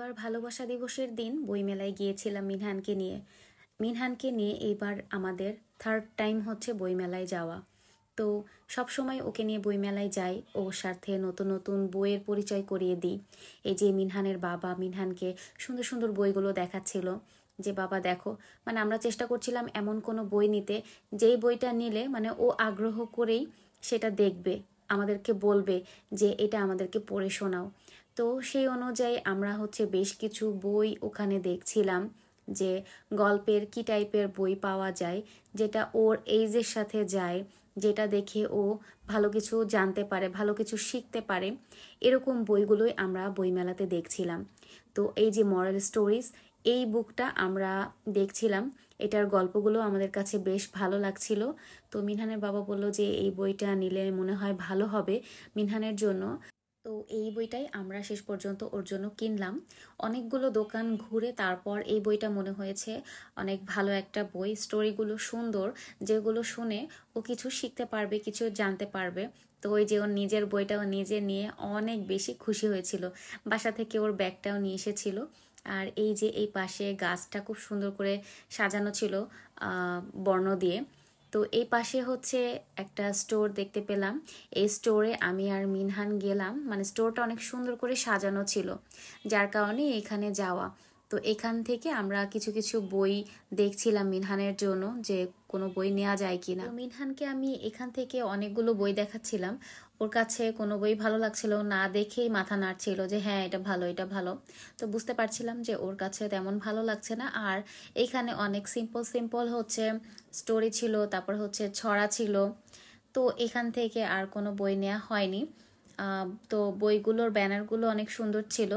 গতবার ভালোবাসা দিবসের দিন বইমেলায় গিয়েছিলাম মিনহানকে নিয়ে এইবার আমাদের থার্ড টাইম হচ্ছে বইমেলায় যাওয়া। তো সবসময় ওকে নিয়ে বইমেলায় যাই, ওর সাথে নতুন নতুন বইয়ের পরিচয় করিয়ে দিই। এই যে মিনহানের বাবা মিনহানকে সুন্দর সুন্দর বইগুলো দেখাচ্ছিল, যে বাবা দেখো, মানে আমরা চেষ্টা করছিলাম এমন কোনো বই নিতে যেই বইটা নিলে মানে ও আগ্রহ করেই সেটা দেখবে, আমাদেরকে বলবে যে এটা আমাদেরকে পড়ে শোনাও। তো সেই অনুযায়ী আমরা হচ্ছে বেশ কিছু বই ওখানে দেখছিলাম যে গল্পের কি টাইপের বই পাওয়া যায়, যেটা ওর এইজের সাথে যায়, যেটা দেখে ও ভালো কিছু জানতে পারে, ভালো কিছু শিখতে পারে, এরকম বইগুলোই আমরা বইমেলাতে দেখছিলাম। তো এই যে মরাল স্টোরিজ, এই বুকটা আমরা দেখছিলাম, এটার গল্পগুলো আমাদের কাছে বেশ ভালো লাগছিল। তো মিনহানের বাবা বলল যে এই বইটা নিলে মনে হয় ভালো হবে মিনহানের জন্য। তো এই বইটাই আমরা শেষ পর্যন্ত ওর জন্য কিনলাম। অনেকগুলো দোকান ঘুরে তারপর এই বইটা মনে হয়েছে অনেক ভালো একটা বই, স্টোরিগুলো সুন্দর, যেগুলো শুনে ও কিছু শিখতে পারবে, কিছু জানতে পারবে। তো ওই যে ওর নিজের বইটাও নিজে নিয়ে অনেক বেশি খুশি হয়েছিল, বাসা থেকে ওর ব্যাগটাও নিয়ে এসেছিল। আর এই যে এই পাশে গাছটা খুব সুন্দর করে সাজানো ছিল বর্ণ দিয়ে। তো এই পাশে হচ্ছে একটা স্টোর দেখতে পেলাম, এই স্টোরে আমি আর মিনহান গেলাম, মানে স্টোরটা অনেক সুন্দর করে সাজানো ছিল, যার কারণে এখানে যাওয়া। তো এখান থেকে আমরা কিছু কিছু বই দেখছিলাম মিনহানের জন্য, যে কোনো বই নেওয়া যায় কিনা। তো মিনহানকে আমি এখান থেকে অনেকগুলো বই দেখাচ্ছিলাম, ওর কাছে কোনো বই ভালো লাগছিল না, দেখেই মাথা নাড়ছিল যে হ্যাঁ এটা ভালো এটা ভালো। তো বুঝতে পারছিলাম যে ওর কাছে তেমন ভালো লাগছে না। আর এইখানে অনেক সিম্পল সিম্পল হচ্ছে স্টোরি ছিল, তারপর হচ্ছে ছড়া ছিল। তো এখান থেকে আর কোনো বই নেওয়া হয়নি। তো বইগুলোর ব্যানারগুলো অনেক সুন্দর ছিল,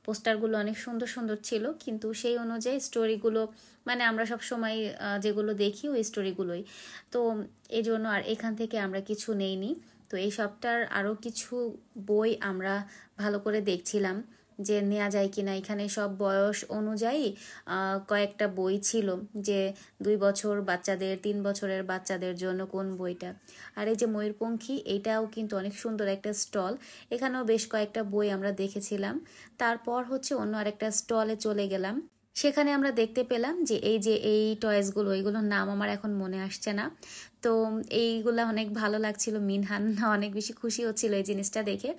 পোস্টারগুলো অনেক সুন্দর সুন্দর ছিল, কিন্তু সেই অনুযায়ী স্টোরিগুলো মানে আমরা সব সময় যেগুলো দেখি ওই স্টোরিগুলোই। তো এই জন্য আর এখান থেকে আমরা কিছু নেইনি। তো এই সপ্তাহ আরও কিছু বই আমরা ভালো করে দেখছিলাম যে নেওয়া যায় কিনা। এখানে সব বয়স অনুযায়ী কয়েকটা বই ছিল, যে 2 বছর বাচ্চাদের, 3 বছরের বাচ্চাদের জন্য কোন বইটা। আর এই যে ময়ূরপঙ্খী, এইটাও কিন্তু অনেক সুন্দর একটা স্টল, এখানেও বেশ কয়েকটা বই আমরা দেখেছিলাম। তারপর হচ্ছে অন্য আরেকটা স্টলে চলে গেলাম, সেখানে আমরা দেখতে পেলাম যে এই টয়েসগুলো, এইগুলোর নাম আমার এখন মনে আসছে না। তো এইগুলা অনেক ভালো লাগছিল, মিনহান অনেক বেশি খুশি হচ্ছিল এই জিনিসটা দেখে।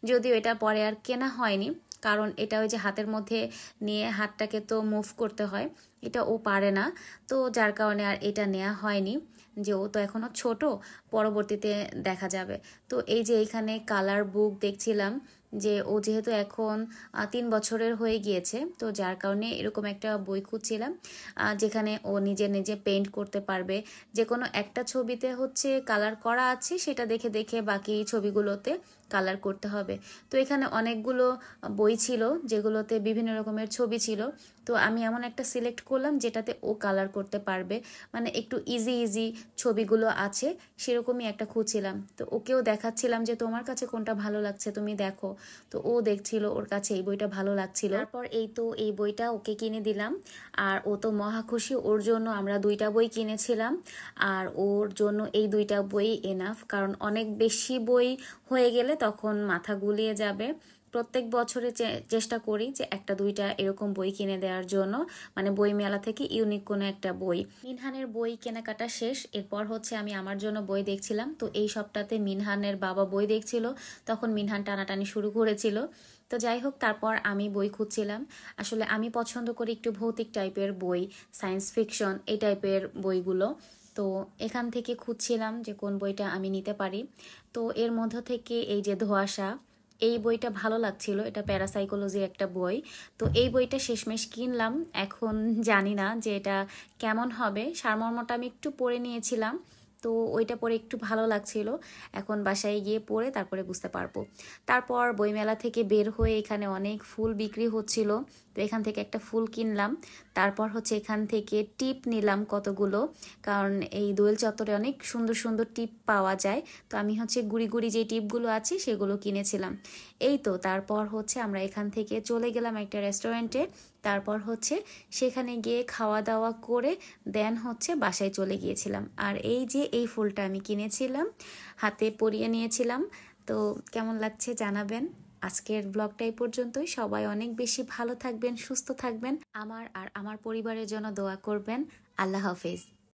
যদিও এটা পরে আর কেনা হয়নি, কারণ এটা ওই যে হাতের মধ্যে নিয়ে হাতটাকে তো মুভ করতে হয়, এটা ও পারে না। তো যার কারণে আর এটা নেওয়া হয়নি, যে ও তো এখনো ছোট, পরবর্তীতে দেখা যাবে। তো এই যে এখানে কালার বুক দেখছিলাম, যে ও যেহেতু এখন 3 বছরের হয়ে গিয়েছে, তো যার কারণে এরকম একটা বই খুঁজছিলাম যেখানে ও নিজে নিজে পেইন্ট করতে পারবে। যে কোনো একটা ছবিতে হচ্ছে কালার করা আছে, সেটা দেখে দেখে বাকি ছবিগুলোতে কালার করতে হবে। তো এখানে অনেকগুলো বই ছিল যেগুলোতে বিভিন্ন রকমের ছবি ছিল। তো আমি এমন একটা সিলেক্ট করলাম যেটাতে ও কালার করতে পারবে, মানে একটু ইজি ইজি ছবিগুলো আছে, সেরকমই একটা খুঁজছিলাম। তো ওকেও দেখাচ্ছিলাম যে তোমার কাছে কোনটা ভালো লাগছে তুমি দেখো। তো ও দেখছিল, ওর কাছে এই বইটা ভালো লাগছিল। তারপর এই তো এই বইটা ওকে কিনে দিলাম, আর ও তো মহা খুশি। ওর জন্য আমরা 2টা বই কিনেছিলাম, আর ওর জন্য এই 2টা বই এনাফ, কারণ অনেক বেশি বই হয়ে গেলে তখন মাথা গুলিয়ে যাবে। প্রত্যেক বছরে চেষ্টা করি যে 1-2টা এরকম বই কিনে দেওয়ার জন্য, মানে বই মেলা থেকে ইউনিক কোনো একটা বই। মিনহানের বই কেনাকাটা শেষ, এরপর হচ্ছে আমি আমার জন্য বই দেখছিলাম। তো এই সপ্তাহে মিনহানের বাবা বই দেখছিল, তখন মিনহান টানাটানি শুরু করেছিল। তো যাই হোক, তারপর আমি বই খুঁজছিলাম। আসলে আমি পছন্দ করি একটু ভৌতিক টাইপের বই, সায়েন্স ফিকশন এই টাইপের বইগুলো। তো এখান থেকে খুঁজছিলাম যে কোন বইটা আমি নিতে পারি। তো এর মধ্য থেকে এই যে ধোঁয়াশা, এই বইটা ভালো লাগছিল, এটা প্যারাসাইকোলজির একটা বই। তো এই বইটা শেষমেশ কিনলাম, এখন জানি না যে এটা কেমন হবে। সারমর্মটা আমি একটু পড়ে নিয়েছিলাম, তো ওইটা পরে একটু ভালো লাগছিল, এখন বাসায় গিয়ে পড়ে তারপরে বুঝতে পারবো। তারপর বইমেলা থেকে বের হয়ে এখানে অনেক ফুল বিক্রি হচ্ছিল, তো এখান থেকে একটা ফুল কিনলাম। তারপর হচ্ছে এখান থেকে টিপ নিলাম কতগুলো, কারণ এই দোয়েল চত্বরে অনেক সুন্দর সুন্দর টিপ পাওয়া যায়। তো আমি হচ্ছে গুড়ি গুড়ি যে টিপগুলো আছে সেগুলো কিনেছিলাম। এই তো তারপর হচ্ছে আমরা এখান থেকে চলে গেলাম একটা রেস্টুরেন্টে। তারপর হচ্ছে সেখানে গিয়ে খাওয়া দাওয়া করে দেন হচ্ছে বাসায় চলে গিয়েছিলাম। আর এই যে এই ফুলটা আমি কিনেছিলাম, হাতে পরিয়ে নিয়েছিলাম। তো কেমন লাগছে জানাবেন। আজকের ব্লগটা এই পর্যন্তই। সবাই অনেক বেশি ভালো থাকবেন, সুস্থ থাকবেন। আমার আর আমার পরিবারের জন্য দোয়া করবেন। আল্লাহ হাফেজ।